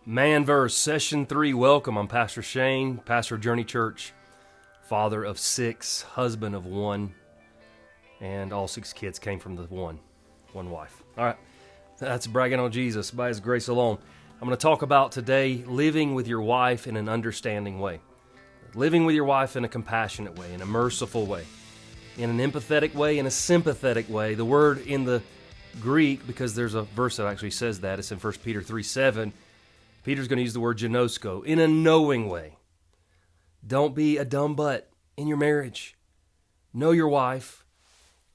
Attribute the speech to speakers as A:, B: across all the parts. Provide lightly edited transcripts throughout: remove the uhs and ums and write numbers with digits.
A: ManVerse, Session 3, welcome. I'm Pastor Shayne, pastor of Journey Church, father of 6, husband of 1, and all 6 kids came from the one wife. All right, that's bragging on Jesus, by His grace alone. I'm going to talk about today living with your wife in an understanding way. Living with your wife in a compassionate way, in a merciful way, in an empathetic way, in a sympathetic way. The word in the Greek, because there's a verse that actually says that, it's in 1 Peter 3:7. Peter's going to use the word genosko, in a knowing way. Don't be a dumb butt in your marriage. Know your wife.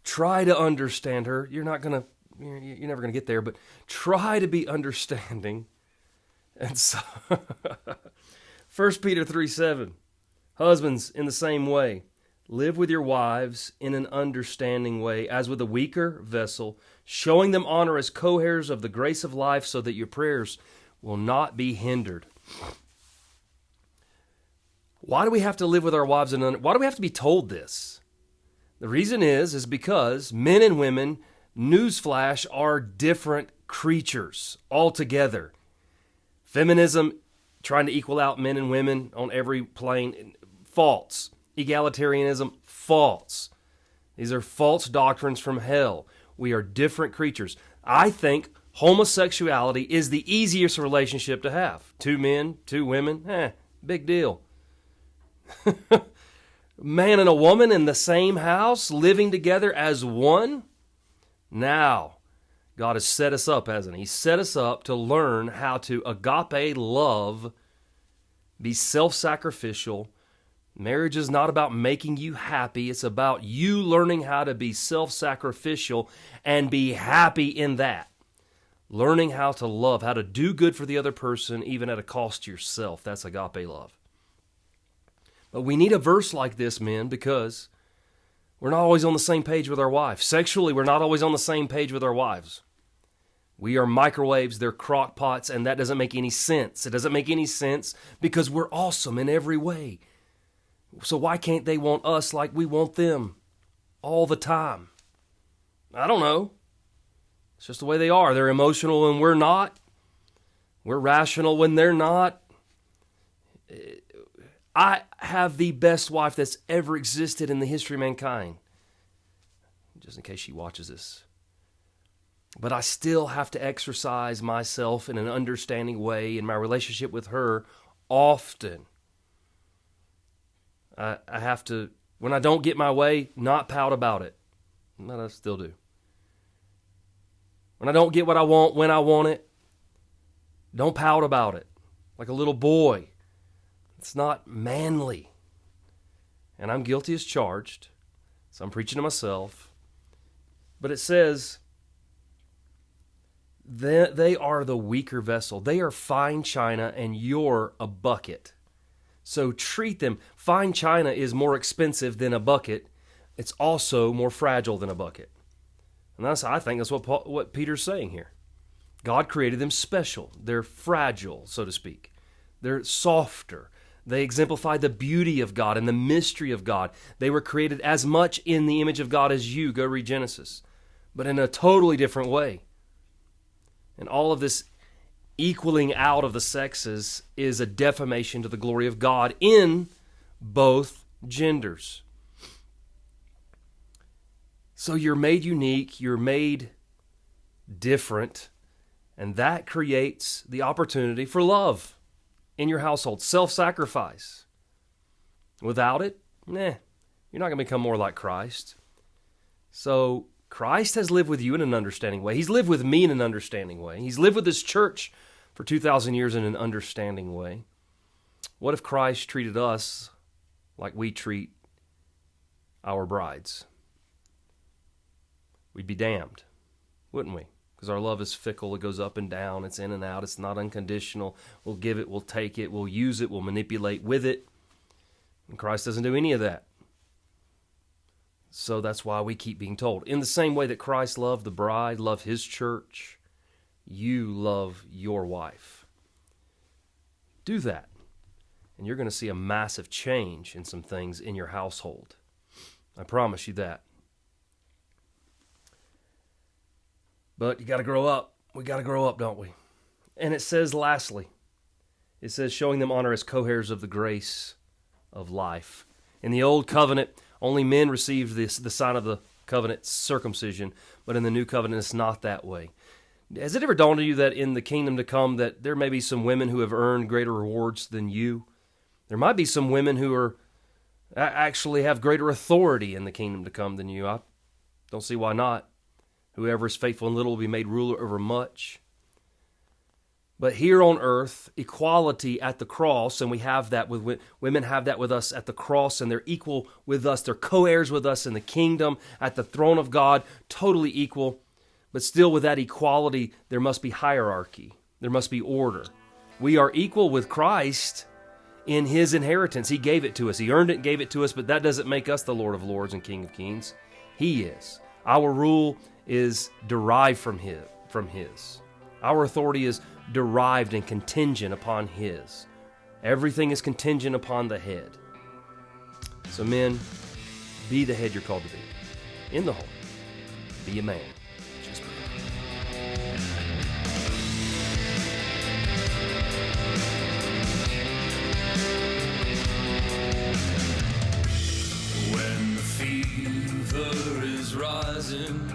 A: Try to understand her. You're never going to get there, but try to be understanding. And so, 1 Peter 3:7, husbands, in the same way, live with your wives in an understanding way, as with a weaker vessel, showing them honor as co-heirs of the grace of life, so that your prayers will not be hindered. Why do we have to live with our wives why do we have to be told this? The reason is because men and women, newsflash, are different creatures altogether. Feminism, trying to equal out men and women on every plane, false. Egalitarianism, false. These are false doctrines from hell. We are different creatures. I think homosexuality is the easiest relationship to have. 2 men, 2 women, big deal. Man and a woman in the same house, living together as one. Now, God has set us up, hasn't He? He set us up to learn how to agape love, be self-sacrificial. Marriage is not about making you happy. It's about you learning how to be self-sacrificial and be happy in that. Learning how to love, how to do good for the other person, even at a cost to yourself. That's agape love. But we need a verse like this, men, because we're not always on the same page with our wives. Sexually, we're not always on the same page with our wives. We are microwaves, they're crock pots, and that doesn't make any sense. It doesn't make any sense because we're awesome in every way. So why can't they want us like we want them all the time? I don't know. It's just the way they are. They're emotional when we're not. We're rational when they're not. I have the best wife that's ever existed in the history of mankind. Just in case she watches this. But I still have to exercise myself in an understanding way in my relationship with her often. I have to, when I don't get my way, not pout about it. But I still do. When I don't get what I want when I want it, don't pout about it like a little boy. It's not manly. And I'm guilty as charged, so I'm preaching to myself. But it says that they are the weaker vessel. They are fine china and you're a bucket. So treat them. Fine china is more expensive than a bucket. It's also more fragile than a bucket. And I think that's what Peter's saying here. God created them special. They're fragile, so to speak. They're softer. They exemplify the beauty of God and the mystery of God. They were created as much in the image of God as you. Go read Genesis. But in a totally different way. And all of this equaling out of the sexes is a defamation to the glory of God in both genders. So you're made unique, you're made different, and that creates the opportunity for love in your household, self-sacrifice. Without it, you're not going to become more like Christ. So Christ has lived with you in an understanding way. He's lived with me in an understanding way. He's lived with this church for 2,000 years in an understanding way. What if Christ treated us like we treat our brides? We'd be damned, wouldn't we? Because our love is fickle. It goes up and down. It's in and out. It's not unconditional. We'll give it. We'll take it. We'll use it. We'll manipulate with it. And Christ doesn't do any of that. So that's why we keep being told. In the same way that Christ loved the bride, loved His church, you love your wife. Do that. And you're going to see a massive change in some things in your household. I promise you that. But you got to grow up. We got to grow up, don't we? And it says, lastly, It says, showing them honor as co-heirs of the grace of life. In the old covenant, only men received the sign of the covenant, circumcision, but in the new covenant, it's not that way. Has it ever dawned on you that in the kingdom to come that there may be some women who have earned greater rewards than you? There might be some women who are actually have greater authority in the kingdom to come than you. I don't see why not. Whoever is faithful in little will be made ruler over much. But here on earth, equality at the cross, and we have that with women have that with us at the cross, and they're equal with us. They're co-heirs with us in the kingdom, at the throne of God, totally equal. But still with that equality, there must be hierarchy. There must be order. We are equal with Christ in His inheritance. He gave it to us. He earned it and gave it to us, but that doesn't make us the Lord of Lords and King of Kings. He is. Our rule is derived from His. Our authority is derived and contingent upon His. Everything is contingent upon the head. So men, be the head you're called to be. In the home, be a man. Just be.
B: When the fever is rising